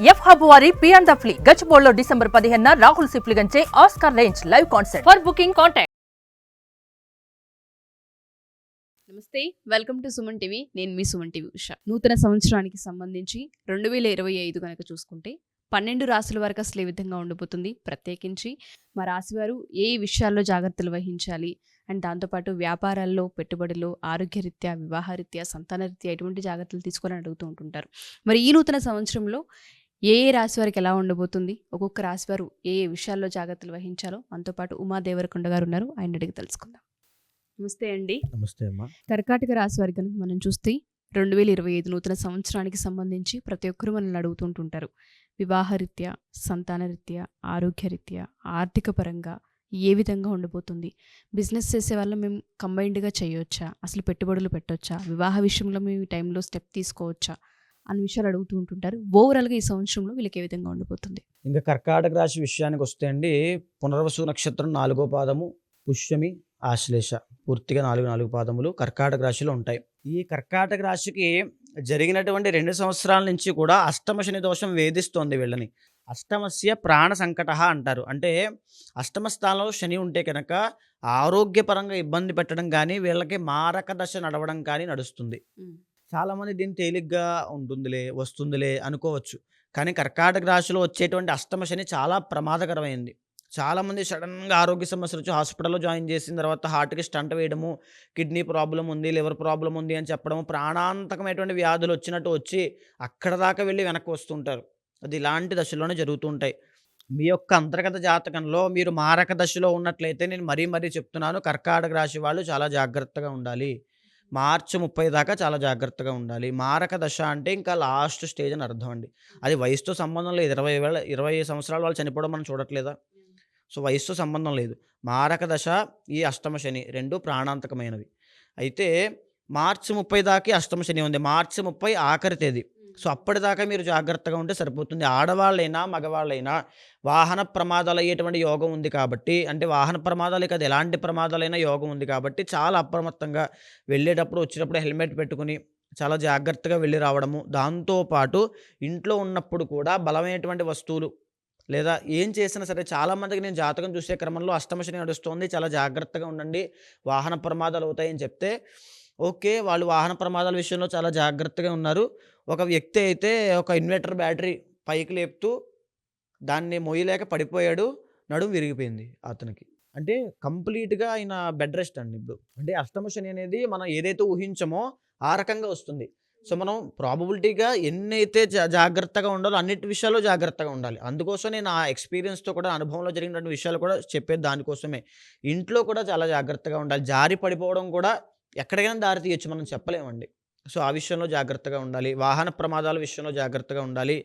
F hub వారి పియాన్ ద ఫ్లీ గచ్చిబౌలిలో డిసెంబర్ 15న రాహుల్ సిప్లిగంచే Oscar range live concert. For booking contact. నమస్తే, వెల్కమ్ టు సుమన్ టీవీ. నేను మీ సుమన్ టీవీ ఉషా. నూతన సంవత్సరానికి సంబంధించి 2025 కనుక చూసుకుంటే 12 రాశుల వరకు అసలు ఏ విధంగా ఉండబోతుంది, ప్రత్యేకించి మా రాశివారు ఏ విషయాల్లో జాగ్రత్తలు వహించాలి అండ్ దాంతోపాటు వ్యాపారాల్లో, పెట్టుబడులు, ఆరోగ్యరీత్యా, వివాహరీత్యా, సంతానరీత్యా ఎటువంటి జాగ్రత్తలు తీసుకోవాలని అడుగుతూ ఉంటుంటారు. మరి ఈ నూతన సంవత్సరంలో ఏ రాశి వారికి ఎలా ఉండబోతుంది, ఒక్కొక్క రాశి వారు ఏ విషయాల్లో జాగ్రత్తలు వహించాలో మనతో పాటు ఉమా దేవరకొండ గారు ఉన్నారు. ఆయన అడిగి తెలుసుకుందాం. నమస్తే అండి. నమస్తే అమ్మా. కర్కాటక రాశి వారి కనుక మనం చూస్తే 2025 నూతన సంవత్సరానికి సంబంధించి ప్రతి ఒక్కరూ మనల్ని అడుగుతుంటుంటారు. వివాహరీత్యా, సంతానరీత్యా, ఆరోగ్యరీత్యా, ఆర్థిక పరంగా ఏ విధంగా ఉండబోతుంది, బిజినెస్ చేసే వల్ల మేము కంబైన్డ్గా చేయొచ్చా, అసలు పెట్టుబడులు పెట్టొచ్చా, వివాహ విషయంలో మేము ఈ టైంలో స్టెప్ తీసుకోవచ్చా అన్న విషయాలు అడుగుతూ ఉంటుంటారు. ఓవరాల్గా ఈ సంవత్సరంలో వీళ్ళకి ఏ విధంగా ఉండబోతుంది? ఇంకా కర్కాటక రాశి విషయానికి వస్తే అండి, పునర్వసు నక్షత్రం 4వ పాదము, పుష్యమి, ఆశ్లేష పూర్తిగా 4 పాదములు కర్కాటక రాశిలో ఉంటాయి. ఈ కర్కాటక రాశికి జరిగినటువంటి 2 సంవత్సరాల నుంచి కూడా అష్టమ శని దోషం వేధిస్తోంది వీళ్ళని. అష్టమస్య ప్రాణ సంకట అంటారు. అంటే అష్టమ స్థానంలో శని ఉంటే కనుక ఆరోగ్యపరంగా ఇబ్బంది పెట్టడం కానీ, వీళ్ళకి మారక దశ నడవడం కానీ నడుస్తుంది. చాలామంది దీన్ని తేలిగ్గా ఉంటుందిలే, వస్తుందిలే అనుకోవచ్చు. కానీ కర్కాటక రాశిలో వచ్చేటువంటి అష్టమ శని చాలా ప్రమాదకరమైంది. చాలామంది సడన్గా ఆరోగ్య సమస్యలు వచ్చి హాస్పిటల్లో జాయిన్ చేసిన తర్వాత హార్ట్కి స్టంట్ వేయడము, కిడ్నీ ప్రాబ్లం ఉంది, లివర్ ప్రాబ్లం ఉంది అని చెప్పడము, ప్రాణాంతకమైనటువంటి వ్యాధులు వచ్చినట్టు వచ్చి అక్కడ దాకా వెళ్ళి వెనక్కి వస్తుంటారు. అది ఇలాంటి దశలోనే జరుగుతూ ఉంటాయి. మీ యొక్క అంతర్గత జాతకంలో మీరు మారక దశలో ఉన్నట్లయితే నేను మరీ చెప్తున్నాను, కర్కాటక రాశి వాళ్ళు చాలా జాగ్రత్తగా ఉండాలి. మార్చి 30 దాకా చాలా జాగ్రత్తగా ఉండాలి. మారక దశ అంటే ఇంకా లాస్ట్ స్టేజ్ అని అర్థం అండి. అది వయసుతో సంబంధం లేదు. 20 సంవత్సరాల వాళ్ళు చనిపోవడం మనం చూడట్లేదా? సో వయసుతో సంబంధం లేదు. మారక దశ, ఈ అష్టమ శని 2 ప్రాణాంతకమైనవి. అయితే మార్చి 30 దాకా అష్టమ శని ఉంది. మార్చి 30 ఆఖరి తేదీ. సో అప్పటిదాకా మీరు జాగ్రత్తగా ఉంటే సరిపోతుంది. ఆడవాళ్ళైనా మగవాళ్ళైనా వాహన ప్రమాదాలు అయ్యేటువంటి యోగం ఉంది కాబట్టి, అంటే వాహన ప్రమాదాలే కాదు ఎలాంటి ప్రమాదాలైనా యోగం ఉంది కాబట్టి చాలా అప్రమత్తంగా వెళ్ళేటప్పుడు, వచ్చేటప్పుడు హెల్మెట్ పెట్టుకుని చాలా జాగ్రత్తగా వెళ్ళి రావడము. దాంతోపాటు ఇంట్లో ఉన్నప్పుడు కూడా బలమైనటువంటి వస్తువులు లేదా ఏం చేసినా సరే, చాలామందికి నేను జాతకం చూసే క్రమంలో అష్టమ శని నడుస్తోంది, చాలా జాగ్రత్తగా ఉండండి, వాహన ప్రమాదాలు అవుతాయని చెప్తే ఓకే, వాళ్ళు వాహన ప్రమాదాల విషయంలో చాలా జాగ్రత్తగా ఉన్నారు. ఒక వ్యక్తి అయితే ఒక ఇన్వర్టర్ బ్యాటరీ పైకి లేపుతూ దాన్ని మొయ్యలేక పడిపోయాడు, నడుము విరిగిపోయింది అతనికి. అంటే కంప్లీట్గా ఆయన బెడ్ రెస్ట్ అండి ఇప్పుడు. అంటే అష్టమ శని అనేది మనం ఏదైతే ఊహించమో ఆ రకంగా వస్తుంది. సో మనం ప్రాబబిలిటీగా ఎన్నైతే జాగ్రత్తగా ఉండాలో అన్నిటి విషయాల్లో జాగ్రత్తగా ఉండాలి. అందుకోసం నేను ఆ ఎక్స్పీరియన్స్తో కూడా, అనుభవంలో జరిగినటువంటి విషయాలు కూడా చెప్పేది దానికోసమే. ఇంట్లో కూడా చాలా జాగ్రత్తగా ఉండాలి. జారి పడిపోవడం కూడా ఎక్కడికైనా దారి తీయచ్చు, మనం చెప్పలేమండి. సో ఆ విషయంలో జాగ్రత్తగా ఉండాలి. వాహన ప్రమాదాల విషయంలో జాగ్రత్తగా ఉండాలి.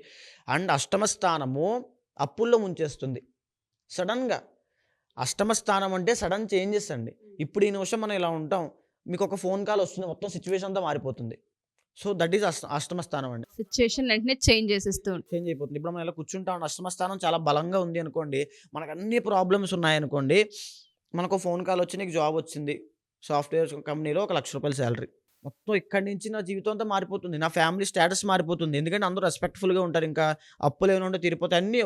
అండ్ అష్టమ స్థానము అప్పుల్లో ముంచేస్తుంది సడన్గా. అష్టమ స్థానం అంటే సడన్ చేంజెస్ అండి. ఇప్పుడు ఈ నిమిషం మనం ఇలా ఉంటాం, మీకు ఒక ఫోన్ కాల్ వస్తుంది, మొత్తం సిచ్యువేషన్ అంతా మారిపోతుంది. సో దట్ ఈస్ అష్టమ స్థానం అండి. సిచ్యుయేషన్ వెంటనే చేంజ్ అయిపోతుంది. ఇప్పుడు మనం ఇలా కూర్చుంటాం, అష్టమ స్థానం చాలా బలంగా ఉంది అనుకోండి, మనకు అన్ని ప్రాబ్లమ్స్ ఉన్నాయనుకోండి, మనకు ఫోన్ కాల్ వచ్చి నీకు జాబ్ వచ్చింది, సాఫ్ట్వేర్ కంపెనీలో 1 లక్ష రూపాయల శాలరీ, మొత్తం ఇక్కడి నుంచి నా జీవితం అంతా మారిపోతుంది, నా ఫ్యామిలీ స్టేటస్ మారిపోతుంది. ఎందుకంటే అందరూ రెస్పెక్ట్ఫుల్గా ఉంటారు, ఇంకా అప్పులు ఏమైనా ఉంటే తీరిపోతాయి, అన్నీ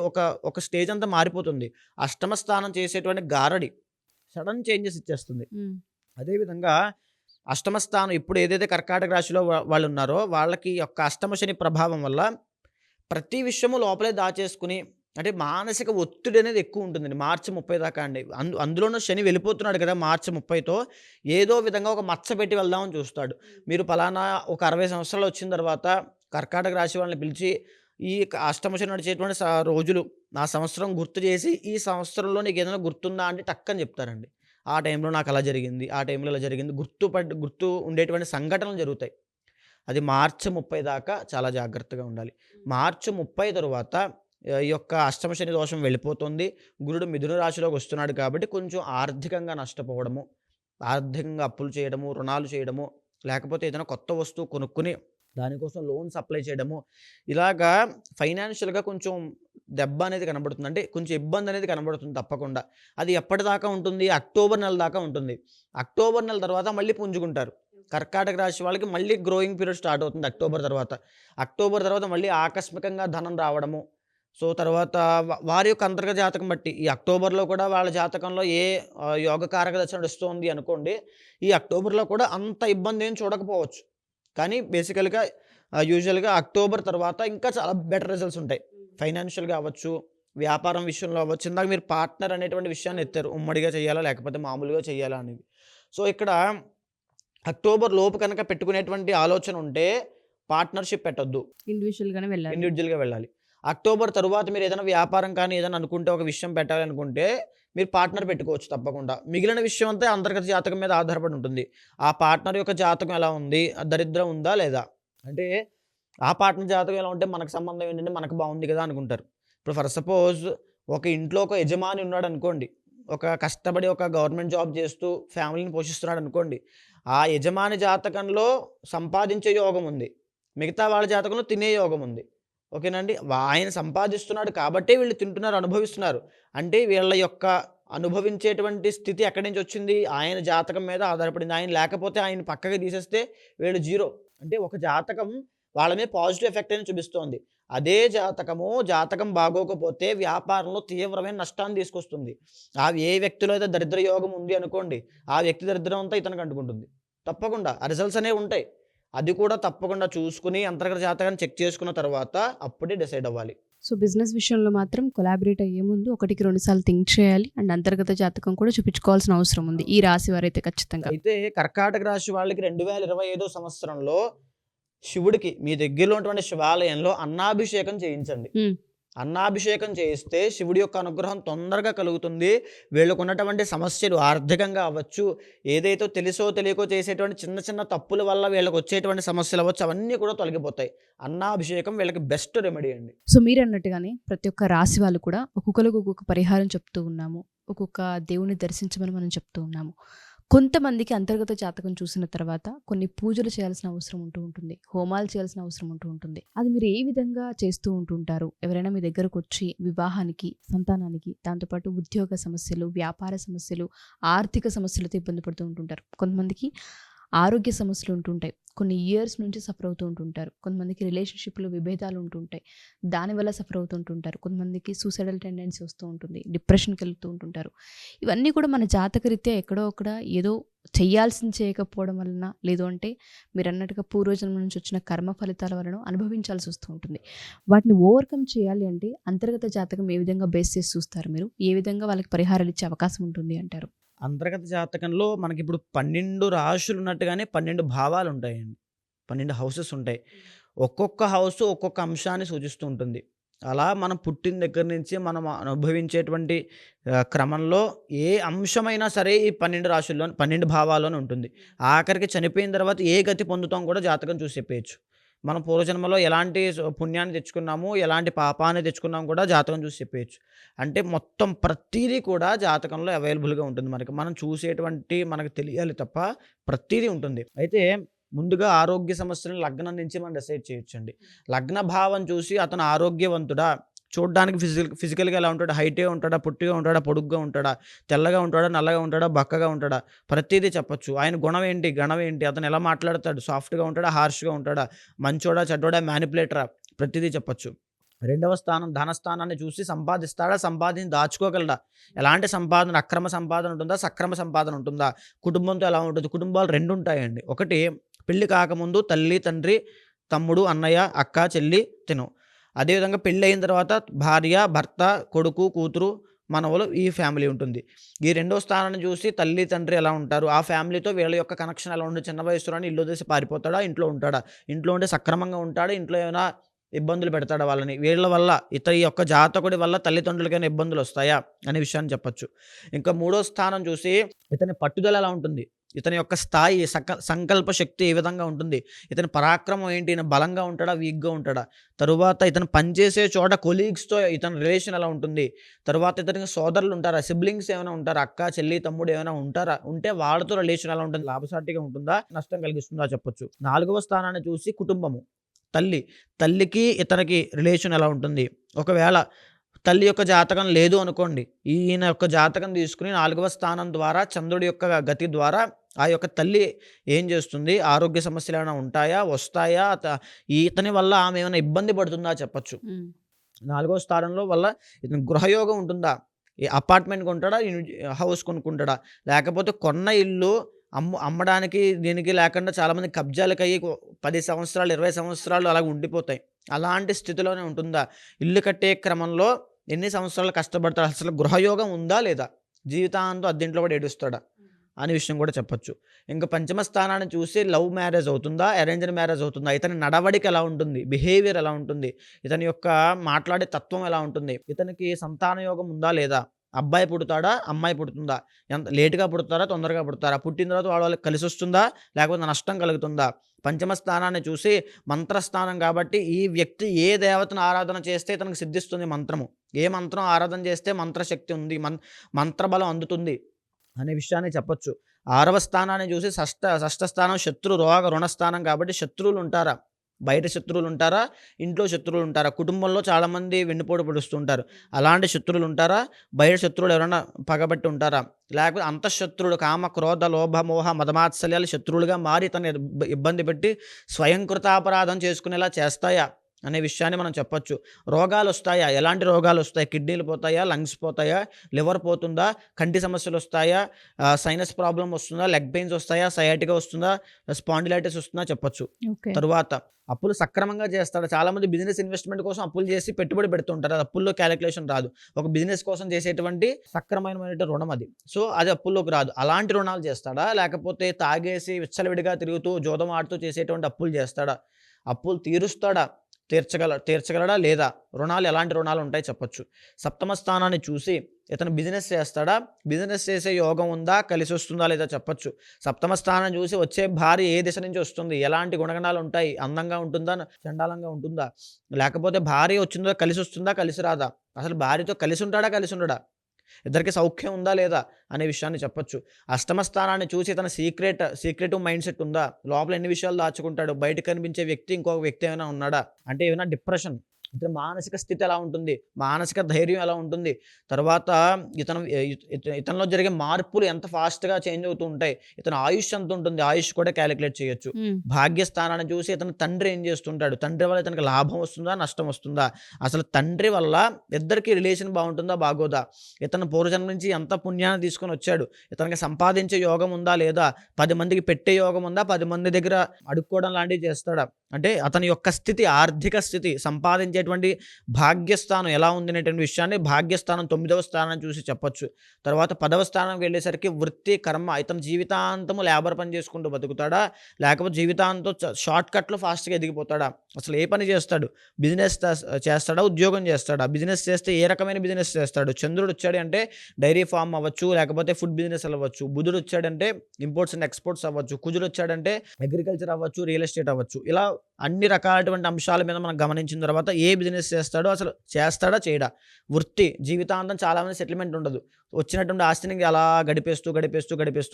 ఒక స్టేజ్ అంతా మారిపోతుంది. అష్టమ స్థానం చేసేటువంటి గారడి సడన్ చేంజెస్ ఇచ్చేస్తుంది. అదేవిధంగా అష్టమ స్థానం ఇప్పుడు ఏదైతే కర్కాటక రాశిలో వాళ్ళు ఉన్నారో వాళ్ళకి యొక్క అష్టమ శని ప్రభావం వల్ల ప్రతి విషయము లోపలే దాచేసుకుని, అంటే మానసిక ఒత్తిడి అనేది ఎక్కువ ఉంటుందండి మార్చి 30 దాకా అండి. అందులోనూ శని వెళ్ళిపోతున్నాడు కదా మార్చి 30తో, ఏదో విధంగా ఒక మచ్చ పెట్టి వెళ్దామని చూస్తాడు. మీరు పలానా ఒక 60 సంవత్సరాలు వచ్చిన తర్వాత కర్కాటక రాశి వాళ్ళని పిలిచి ఈ అష్టమ శని నడిచేటువంటి రోజులు నా సంవత్సరం గుర్తు చేసి, ఈ సంవత్సరంలో నీకు ఏదైనా గుర్తుందా అంటే టక్కని చెప్తారండి. ఆ టైంలో నాకు అలా జరిగింది, ఆ టైంలో ఇలా జరిగింది, గుర్తు ఉండేటువంటి సంఘటనలు జరుగుతాయి. అది మార్చి 30 దాకా చాలా జాగ్రత్తగా ఉండాలి. మార్చి 30 తరువాత ఈ యొక్క అష్టమ శని దోషం వెళ్ళిపోతుంది. గురుడు మిథున రాశిలోకి వస్తున్నాడు కాబట్టి కొంచెం ఆర్థికంగా నష్టపోవడము, ఆర్థికంగా అప్పులు చేయడము, రుణాలు చేయడము, లేకపోతే ఏదైనా కొత్త వస్తువు కొనుక్కుని దానికోసం లోన్స్ అప్లై చేయడము, ఇలాగా ఫైనాన్షియల్గా కొంచెం దెబ్బ అనేది కనబడుతుంది. అంటే కొంచెం ఇబ్బంది అనేది కనబడుతుంది తప్పకుండా. అది ఎప్పటిదాకా ఉంటుంది? అక్టోబర్ నెల దాకా ఉంటుంది. అక్టోబర్ నెల తర్వాత మళ్ళీ పుంజుకుంటారు. కర్కాటక రాశి వాళ్ళకి మళ్ళీ గ్రోయింగ్ పీరియడ్ స్టార్ట్ అవుతుంది అక్టోబర్ తర్వాత మళ్ళీ ఆకస్మికంగా ధనం రావడము. సో తర్వాత వారి యొక్క అంతర్గత జాతకం బట్టి ఈ అక్టోబర్లో కూడా వాళ్ళ జాతకంలో యోగకారక దశ నడుస్తుంది అనుకోండి, ఈ అక్టోబర్లో కూడా అంత ఇబ్బంది ఏం చూడకపోవచ్చు. కానీ బేసికల్గా యూజువల్గా అక్టోబర్ తర్వాత ఇంకా చాలా బెటర్ రిజల్ట్స్ ఉంటాయి. ఫైనాన్షియల్గా అవ్వచ్చు, వ్యాపారం విషయంలో అవ్వచ్చు. ఇందాక మీరు పార్ట్నర్ అనేటువంటి విషయాన్ని ఎత్తారు, ఉమ్మడిగా చేయాలా లేకపోతే మామూలుగా చేయాలా అనేది. సో ఇక్కడ అక్టోబర్ లోపు కనుక పెట్టుకునేటువంటి ఆలోచన ఉంటే పార్ట్నర్షిప్ పెట్టొద్దు, ఇండివిజువల్గా వెళ్ళాలి. అక్టోబర్ తరువాత మీరు ఏదైనా వ్యాపారం కానీ ఏదైనా అనుకుంటే, ఒక విషయం పెట్టాలి అనుకుంటే మీరు పార్ట్నర్ పెట్టుకోవచ్చు తప్పకుండా. మిగిలిన విషయం అంతా అంతర్గత జాతకం మీద ఆధారపడి ఉంటుంది. ఆ పార్ట్నర్ యొక్క జాతకం ఎలా ఉంది, దరిద్రం ఉందా లేదా, అంటే ఆ పార్ట్నర్ జాతకం ఎలా ఉంటే మనకు సంబంధం ఏంటంటే మనకు బాగుంది కదా అనుకుంటారు. ఇప్పుడు ఫర్ సపోజ్ ఒక ఇంట్లో ఒక యజమాని ఉన్నాడు అనుకోండి, ఒక కష్టపడి ఒక గవర్నమెంట్ జాబ్ చేస్తూ ఫ్యామిలీని పోషిస్తున్నాడు అనుకోండి, ఆ యజమాని జాతకంలో సంపాదించే యోగం ఉంది, మిగతా వాళ్ళ జాతకంలో తినే యోగం ఉంది. ఓకేనండి. ఆయన సంపాదిస్తున్నాడు కాబట్టే వీళ్ళు తింటున్నారు, అనుభవిస్తున్నారు. అంటే వీళ్ళ యొక్క అనుభవించేటువంటి స్థితి ఎక్కడి నుంచి వచ్చింది, ఆయన జాతకం మీద ఆధారపడింది. ఆయన లేకపోతే ఆయన పక్కకి తీసేస్తే వీళ్ళు జీరో. అంటే ఒక జాతకం వాళ్ళ మీద పాజిటివ్ ఎఫెక్ట్ అని చూపిస్తోంది. అదే జాతకం బాగోకపోతే వ్యాపారంలో తీవ్రమైన నష్టాన్ని తీసుకొస్తుంది. ఏ వ్యక్తిలో అయితే దరిద్ర యోగం ఉంది అనుకోండి, ఆ వ్యక్తి దరిద్రం అంతా ఇతనికి అంటుకుంటుంది. తప్పకుండా ఆ రిజల్ట్స్ అనేవి ఉంటాయి. అది కూడా తప్పకుండా చూసుకుని అంతర్గత జాతకాన్ని చెక్ చేసుకున్న తర్వాత అప్పుడే డిసైడ్ అవ్వాలి. సో బిజినెస్ విషయంలో మాత్రం కొలాబరేట్ అయ్యే ముందు 1-2 సార్లు థింక్ చేయాలి. అండ్ అంతర్గత జాతకం కూడా చూపించుకోవాల్సిన అవసరం ఉంది ఈ రాశి వారైతే ఖచ్చితంగా. అయితే కర్కాటక రాశి వాళ్ళకి 2025 సంవత్సరంలో శివుడికి మీ దగ్గరలో ఉన్నటువంటి శివాలయంలో అన్నాభిషేకం చేయించండి. అన్నాభిషేకం చేయిస్తే శివుడి యొక్క అనుగ్రహం తొందరగా కలుగుతుంది. వీళ్ళకు ఉన్నటువంటి సమస్యలు ఆర్థికంగా అవ్వచ్చు, ఏదైతే తెలుసో తెలియకో చేసేటువంటి చిన్న చిన్న తప్పుల వల్ల వీళ్ళకి వచ్చేటువంటి సమస్యలు అవ్వచ్చు, అవన్నీ కూడా తొలగిపోతాయి. అన్నాభిషేకం వీళ్ళకి బెస్ట్ రెమెడీ అండి. సో మీరు అన్నట్టుగానే ప్రతి ఒక్క రాశి వాళ్ళు కూడా ఒక్కొక్కరికి ఒక్కొక్క పరిహారం చెప్తూ ఉన్నాము, ఒక్కొక్క దేవుని దర్శించమని మనం చెప్తూ ఉన్నాము. కొంతమందికి అంతర్గత జాతకం చూసిన తర్వాత కొన్ని పూజలు చేయాల్సిన అవసరం ఉంటుంది, హోమాలు చేయాల్సిన అవసరం ఉంటుంది. అది మీరు ఏ విధంగా చేస్తూ ఉంటుంటారు? ఎవరైనా మీ దగ్గరకు వచ్చి వివాహానికి, సంతానానికి, దాంతోపాటు ఉద్యోగ సమస్యలు, వ్యాపార సమస్యలు, ఆర్థిక సమస్యలతో ఇబ్బంది పడుతూ ఉంటుంటారు. కొంతమందికి ఆరోగ్య సమస్యలు ఉంటుంటాయి, కొన్ని ఇయర్స్ నుంచి సఫర్ అవుతూ ఉంటుంటారు. కొంతమందికి రిలేషన్షిప్లో విభేదాలు ఉంటుంటాయి, దానివల్ల సఫర్ అవుతుంటుంటారు. కొంతమందికి సూసైడల్ టెండెన్సీ వస్తూ ఉంటుంది, డిప్రెషన్కి వెళ్తూ ఉంటుంటారు. ఇవన్నీ కూడా మన జాతకరీత్యా ఎక్కడో అక్కడ ఏదో చేయాల్సింది చేయకపోవడం వలన, లేదు అంటే మీరు అన్నట్టుగా పూర్వజన్మ నుంచి వచ్చిన కర్మ ఫలితాల వలన అనుభవించాల్సి వస్తూ ఉంటుంది. వాటిని ఓవర్కమ్ చేయాలి అంటే అంతర్గత జాతకం ఏ విధంగా బేస్ చేసి చూస్తారు మీరు? ఏ విధంగా వాళ్ళకి పరిహారాలు ఇచ్చే అవకాశం ఉంటుంది అంటారు? అంతర్గత జాతకంలో మనకి ఇప్పుడు 12 రాశులు ఉన్నట్టుగానే 12 భావాలు ఉంటాయండి, 12 హౌసెస్ ఉంటాయి. ఒక్కొక్క హౌస్ ఒక్కొక్క అంశాన్ని సూచిస్తూ ఉంటుంది. అలా మనం పుట్టిన దగ్గర నుంచి మనం అనుభవించేటువంటి క్రమంలో ఏ అంశమైనా సరే ఈ 12 రాశుల్లో 12 భావాల్లోనే ఉంటుంది. ఆఖరికి చనిపోయిన తర్వాత ఏ గతి పొందుతాం కూడా జాతకం చూసి చెప్పేయచ్చు. మనం పూర్వజన్మలో ఎలాంటి పుణ్యాన్ని తెచ్చుకున్నాము, ఎలాంటి పాపాన్ని తెచ్చుకున్నాము కూడా జాతకం చూసి చెప్పేయచ్చు. అంటే మొత్తం ప్రతిదీ కూడా జాతకంలో అవైలబుల్గా ఉంటుంది. మనం చూసేటువంటి మనకు తెలియాలి తప్ప ప్రతిదీ ఉంటుంది. అయితే ముందుగా ఆరోగ్య సమస్యలను లగ్నం నుంచి మనం డిసైడ్ చేయొచ్చండి. లగ్న భావం చూసి అతను ఆరోగ్యవంతుడా, చూడడానికి ఫిజికల్గా ఎలా ఉంటాడా, హైటే ఉంటాడా, పొట్టిగా ఉంటాడా, పొడుగ్గా ఉంటాడా, తెల్లగా ఉంటాడా, నల్లగా ఉంటాడా, బక్కగా ఉంటాడా, ప్రతిదీ చెప్పచ్చు. ఆయన గణం ఏంటి, అతను ఎలా మాట్లాడతాడు, సాఫ్ట్గా ఉంటాడా, హార్ష్గా ఉంటాడా, మంచోడా, చెడ్డోడా, మ్యానిపులేటరా, ప్రతిదీ చెప్పచ్చు. రెండవ స్థానం ధనస్థానాన్ని చూసి సంపాదిస్తాడా, సంపాదించి దాచుకోగలడా, ఎలాంటి సంపాదన, అక్రమ సంపాదన ఉంటుందా, సక్రమ సంపాదన ఉంటుందా, కుటుంబంతో ఎలా ఉంటుంది. కుటుంబాలు 2 ఉంటాయండి. ఒకటి పెళ్లి కాకముందు తల్లి, తండ్రి, తమ్ముడు, అన్నయ్య, అక్క, చెల్లి, తిను. అదేవిధంగా పెళ్ళి అయిన తర్వాత భార్య, భర్త, కొడుకు, కూతురు, మనవలు, ఈ ఫ్యామిలీ ఉంటుంది. ఈ రెండో స్థానాన్ని చూసి తల్లి, తండ్రి ఎలా ఉంటారు, ఆ ఫ్యామిలీతో వీళ్ళ యొక్క కనెక్షన్ ఎలా ఉంటుంది. చిన్న వయసులోనే ఇల్లు వదిలేసి పారిపోతాడా, ఇంట్లో ఉంటాడా, ఇంట్లో ఉంటే సక్రమంగా ఉంటాడా, ఇంట్లో ఏమైనా ఇబ్బందులు పెడతాడా వాళ్ళని, వీళ్ళ వల్ల ఈ యొక్క జాతకుడి వల్ల తల్లిదండ్రులకైనా ఇబ్బందులు వస్తాయా అనే విషయాన్ని చెప్పచ్చు. ఇంకా మూడో స్థానం చూసి ఇతని పట్టుదల ఎలా ఉంటుంది, ఇతని యొక్క స్థాయి, సంకల్ప శక్తి ఏ విధంగా ఉంటుంది, ఇతని పరాక్రమం ఏంటి, ఈయన బలంగా ఉంటాడా, వీక్గా ఉంటాడా, తరువాత ఇతను పనిచేసే చోట కొలీగ్స్తో ఇతని రిలేషన్ ఎలా ఉంటుంది, తరువాత ఇతనికి సోదరులు ఉంటారా, సిబ్లింగ్స్ ఏమైనా ఉంటారా, అక్క, చెల్లి, తమ్ముడు ఏమైనా ఉంటారా, ఉంటే వాళ్ళతో రిలేషన్ ఎలా ఉంటుంది, లాభసాటిగా ఉంటుందా, నష్టం కలిగిస్తుందా చెప్పొచ్చు. 4వ స్థానాన్ని చూసి కుటుంబము, తల్లికి ఇతనికి రిలేషన్ ఎలా ఉంటుంది. ఒకవేళ తల్లి యొక్క జాతకం లేదు అనుకోండి, ఈయన యొక్క జాతకం తీసుకుని 4వ స్థానం ద్వారా చంద్రుడి యొక్క గతి ద్వారా ఆ యొక్క తల్లి ఏం చేస్తుంది, ఆరోగ్య సమస్యలు ఏమైనా ఉంటాయా, వస్తాయా, ఇతని వల్ల ఆమె ఏమైనా ఇబ్బంది పడుతుందా చెప్పచ్చు. 4వ స్థానంలో వల్ల ఇతను గృహయోగం ఉంటుందా, ఈ అపార్ట్మెంట్ కొంటాడా, హౌస్ కొనుక్కుంటాడా, లేకపోతే కొన్న ఇల్లు అమ్మడానికి దీనికి లేకుండా చాలామంది కబ్జాలకు అయ్యి 10 సంవత్సరాలు 20 సంవత్సరాలు అలా ఉండిపోతాయి. అలాంటి స్థితిలోనే ఉంటుందా, ఇల్లు కట్టే క్రమంలో ఎన్ని సంవత్సరాలు కష్టపడతాడు, అసలు గృహయోగం ఉందా లేదా, జీవితాంతం అద్దెంట్లో కూడా ఏడుస్తాడా అనే విషయం కూడా చెప్పొచ్చు. ఇంకా 5వ స్థానాన్ని చూసి లవ్ మ్యారేజ్ అవుతుందా, అరేంజ్డ్ మ్యారేజ్ అవుతుందా, ఇతని నడవడిక ఎలా ఉంటుంది, బిహేవియర్ ఎలా ఉంటుంది, ఇతని యొక్క మాట్లాడే తత్వం ఎలా ఉంటుంది, ఇతనికి సంతాన యోగం ఉందా లేదా, అబ్బాయి పుడతాడా, అమ్మాయి పుడుతుందా, ఎంత లేటుగా పుడతారా, తొందరగా పుడతారా, పుట్టిన తర్వాత వాళ్ళకి కలిసి వస్తుందా, లేకపోతే నష్టం కలుగుతుందా. 5వ స్థానాన్ని చూసి మంత్రస్థానం కాబట్టి ఈ వ్యక్తి ఏ దేవతను ఆరాధన చేస్తే ఇతనికి సిద్ధిస్తుంది మంత్రము, ఏ మంత్రం ఆరాధన చేస్తే మంత్రశక్తి ఉంది, మంత్రబలం అందుతుంది అనే విషయాన్ని చెప్పొచ్చు. 6వ స్థానాన్ని చూసి షష్ఠ స్థానం శత్రు రోగ రుణస్థానం కాబట్టి శత్రువులు ఉంటారా, బయట శత్రువులు ఉంటారా, ఇంట్లో శత్రువులు ఉంటారా, కుటుంబంలో చాలామంది వెన్నుపోటు పొడుస్తుంటారు, అలాంటి శత్రువులు ఉంటారా, బయట శత్రువులు ఎవరైనా పగబట్టి ఉంటారా, లేకపోతే అంతఃశత్రువులు కామ క్రోధ లోభ మోహ మదమాత్సల్యాలు శత్రువులుగా మారి తను ఇబ్బంది పెట్టి స్వయంకృతాపరాధం చేసుకునేలా చేస్తాయా అనే విషయాన్ని మనం చెప్పొచ్చు. రోగాలు వస్తాయా, ఎలాంటి రోగాలు వస్తాయి, కిడ్నీలు పోతాయా, లంగ్స్ పోతాయా, లివర్ పోతుందా, కంటి సమస్యలు వస్తాయా, సైనస్ ప్రాబ్లం వస్తుందా, లెగ్ పెయిన్స్ వస్తాయా, సయాటిగా వస్తుందా, స్పాండిలైటిస్ వస్తుందా చెప్పొచ్చు. తరువాత అప్పులు సక్రమంగా చేస్తాడు. చాలామంది బిజినెస్ ఇన్వెస్ట్మెంట్ కోసం అప్పులు చేసి పెట్టుబడి పెడుతుంటారు, అది అప్పుల్లో క్యాలిక్యులేషన్ రాదు. ఒక బిజినెస్ కోసం చేసేటువంటి సక్రమమైన రుణం అది, సో అది అప్పుల్లోకి రాదు. అలాంటి రుణాలు చేస్తాడా, లేకపోతే తాగేసి విచ్చలవిడిగా తిరుగుతూ జోదం ఆడుతూ చేసేటువంటి అప్పులు చేస్తాడా, అప్పులు తీర్చగలడా లేదా, రుణాలు ఎలాంటి రుణాలు ఉంటాయి చెప్పొచ్చు. 7వ స్థానాన్ని చూసి ఇతను బిజినెస్ చేస్తాడా, బిజినెస్ చేసే యోగం ఉందా, కలిసి వస్తుందా లేదా చెప్పొచ్చు. 7వ స్థానం చూసి వచ్చే భార్య ఏ దిశ నుంచి వస్తుంది, ఎలాంటి గుణగణాలు ఉంటాయి, అందంగా ఉంటుందా, చండాలంగా ఉంటుందా, లేకపోతే భార్య వచ్చిందో కలిసి వస్తుందా, కలిసి రాదా, అసలు భార్యతో కలిసి ఉంటాడా, కలిసి ఉండడా, ఇద్దరికి సౌఖ్యం ఉందా లేదా అనే విషయాన్ని చెప్పొచ్చు. 8వ స్థానాన్ని చూసి తన సీక్రెటివ్ మైండ్ సెట్ ఉందా, లోపల ఎన్ని విషయాలు దాచుకుంటాడు, బయట కనిపించే వ్యక్తి ఇంకొక వ్యక్తి ఏమైనా ఉన్నాడా, అంటే ఏమైనా డిప్రెషన్, ఇతని మానసిక స్థితి ఎలా ఉంటుంది, మానసిక ధైర్యం ఎలా ఉంటుంది, తర్వాత ఇతనిలో జరిగే మార్పులు ఎంత ఫాస్ట్గా చేంజ్ అవుతూ ఉంటాయి, ఇతని ఆయుష్ ఎంత ఉంటుంది, ఆయుష్ కూడా క్యాలిక్యులేట్ చేయొచ్చు. భాగ్యస్థానాన్ని చూసి ఇతని తండ్రి ఏం చేస్తుంటాడు, తండ్రి వల్ల ఇతనికి లాభం వస్తుందా, నష్టం వస్తుందా, అసలు తండ్రి వల్ల ఇద్దరికి రిలేషన్ బాగుంటుందా, బాగోదా, ఇతను పూర్వజన్మ నుంచి ఎంత పుణ్యాన్ని తీసుకొని వచ్చాడు, ఇతనికి సంపాదించే యోగం ఉందా లేదా, 10 మందికి పెట్టే యోగం ఉందా, 10 మంది దగ్గర అడుక్కోవడం లాంటివి చేస్తాడా, అంటే అతని యొక్క స్థితి, ఆర్థిక స్థితి, సంపాదించేటువంటి భాగ్యస్థానం ఎలా ఉంది అనేటువంటి విషయాన్ని భాగ్యస్థానం 9వ స్థానాన్ని చూసి చెప్పొచ్చు. తర్వాత 10వ స్థానానికి వెళ్ళేసరికి వృత్తి కర్మ, ఇతను జీవితాంతము లేబర్ పని చేసుకుంటూ బతుకుతాడా, లేకపోతే జీవితాంతం షార్ట్ కట్లో ఫాస్ట్గా ఎదిగిపోతాడా, అసలు ఏ పని చేస్తాడు, బిజినెస్ చేస్తాడా, ఉద్యోగం చేస్తాడా, బిజినెస్ చేస్తే ఏ రకమైన బిజినెస్ చేస్తాడు. చంద్రుడు వచ్చాడు అంటే డైరీ ఫార్మ్ అవ్వచ్చు, లేకపోతే ఫుడ్ బిజినెస్ అవ్వచ్చు, బుధుడు వచ్చాడంటే ఇంపోర్ట్స్ అండ్ ఎక్స్పోర్ట్స్ అవ్వచ్చు, కుజుడు వచ్చాడంటే అగ్రికల్చర్ అవ్వచ్చు, రియల్ ఎస్టేట్ అవ్వచ్చు. ఇలా అన్ని రకాలటువంటి అంశాల మీద మనం గమనించిన తర్వాత ఏ బిజినెస్ చేస్తాడో, అసలు చేస్తాడా చేయడా, వృత్తి జీవితాంతం చాలామంది సెటిల్మెంట్ ఉండదు, వచ్చినటువంటి ఆస్తిని అలా గడిపేస్తూ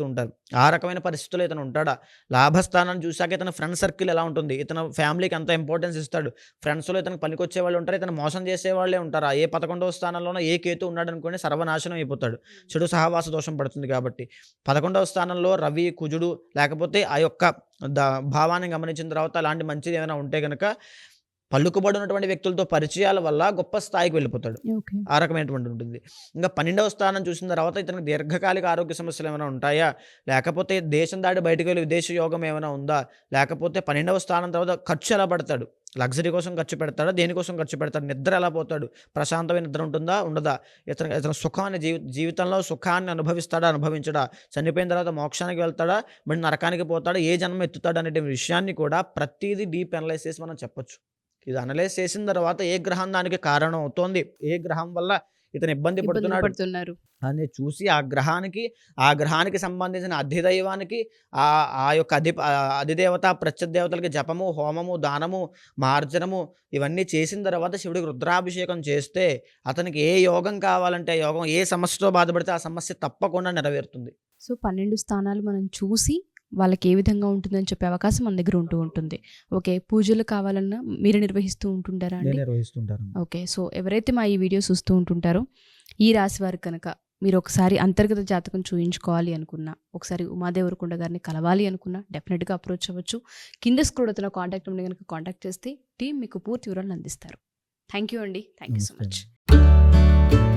ఉంటారు. ఆ రకమైన పరిస్థితుల్లో ఇతను ఉంటాడా. లాభస్థానాన్ని చూశాక ఇతను ఫ్రెండ్ సర్కిల్ ఎలా ఉంటుంది, ఇతను ఫ్యామిలీకి ఎంత ఇంపార్టెన్స్ ఇస్తాడు, ఫ్రెండ్స్లో ఇతను పనికొచ్చే వాళ్ళు ఉంటారు, ఇతను మోసం చేసే వాళ్ళే ఉంటారు. ఏ 11వ స్థానంలోనో ఏ కేతు ఉన్నాడు అనుకోండి సర్వనాశనం అయిపోతాడు, చెడు సహవాస దోషం పడుతుంది కాబట్టి. 11వ స్థానంలో రవి కుజుడు లేకపోతే ఆ యొక్క భావాన్ని గమనించిన తర్వాత అలాంటి మంచిది ఏమైనా ఉంటే కనుక పలుకుబడి ఉన్నటువంటి వ్యక్తులతో పరిచయాల వల్ల గొప్ప స్థాయికి వెళ్ళిపోతాడు, ఆ రకమైనటువంటి ఉంటుంది. ఇంకా 12వ స్థానం చూసిన తర్వాత ఇతనికి దీర్ఘకాలిక ఆరోగ్య సమస్యలు ఏమైనా ఉంటాయా, లేకపోతే దేశం దాటి బయటకు వెళ్ళి విదేశ యోగం ఏమైనా ఉందా, లేకపోతే 12వ స్థానం తర్వాత ఖర్చు ఎలా పడతాడు, లగ్జరీ కోసం ఖర్చు పెడతాడా, దేనికోసం ఖర్చు పెడతాడు, నిద్ర ఎలా పోతాడు, ప్రశాంతమైన నిద్ర ఉంటుందా ఉండదా, ఇతను సుఖాన్ని జీవితంలో సుఖాన్ని అనుభవించడా, చనిపోయిన తర్వాత మోక్షానికి వెళ్తాడా, మరి నరకానికి పోతాడా, ఏ జన్మ ఎత్తుతాడు అనే విషయాన్ని కూడా ప్రతిదీ డీప్ అనలైజ్ చేసి మనం చెప్పొచ్చు. ఇది అనలైజ్ చేసిన తర్వాత ఏ గ్రహం దానికి కారణం అవుతోంది, ఏ గ్రహం వల్ల ఇతను ఇబ్బంది పడుతున్నారు అని చూసి ఆ గ్రహానికి సంబంధించిన అధిదైవానికి ఆ యొక్క అధిదేవత ప్రత్యదేవతలకి జపము, హోమము, దానము, మార్జనము ఇవన్నీ చేసిన తర్వాత శివుడికి రుద్రాభిషేకం చేస్తే అతనికి ఏ యోగం కావాలంటే ఆ యోగం, ఏ సమస్యతో బాధపడితే ఆ సమస్య తప్పకుండా నెరవేరుతుంది. సో 12 స్థానాలు మనం చూసి వాళ్ళకి ఏ విధంగా ఉంటుందని చెప్పే అవకాశం మన దగ్గర ఉంటుంది. ఓకే, పూజలు కావాలన్నా మీరు నిర్వహిస్తూ ఉంటుంటారా అండి? నిర్వహిస్తుంటారు. ఓకే, సో ఎవరైతే మా ఈ వీడియో చూస్తూ ఉంటుంటారో ఈ రాశి వారు కనుక మీరు ఒకసారి అంతర్గత జాతకం చూయించుకోవాలి అనుకున్నా, ఒకసారి ఉమాదేవరకొండ గారిని కలవాలి అనుకున్నా డెఫినెట్గా అప్రోచ్ అవ్వచ్చు. కింద స్క్రోల్ అవుతున్న కాంటాక్ట్ నెంబర్ కనుక కాంటాక్ట్ చేస్తే టీం మీకు పూర్తి వివరాలు అందిస్తారు. థ్యాంక్ యూ అండి. థ్యాంక్ యూ సో నమస్తే. మచ్.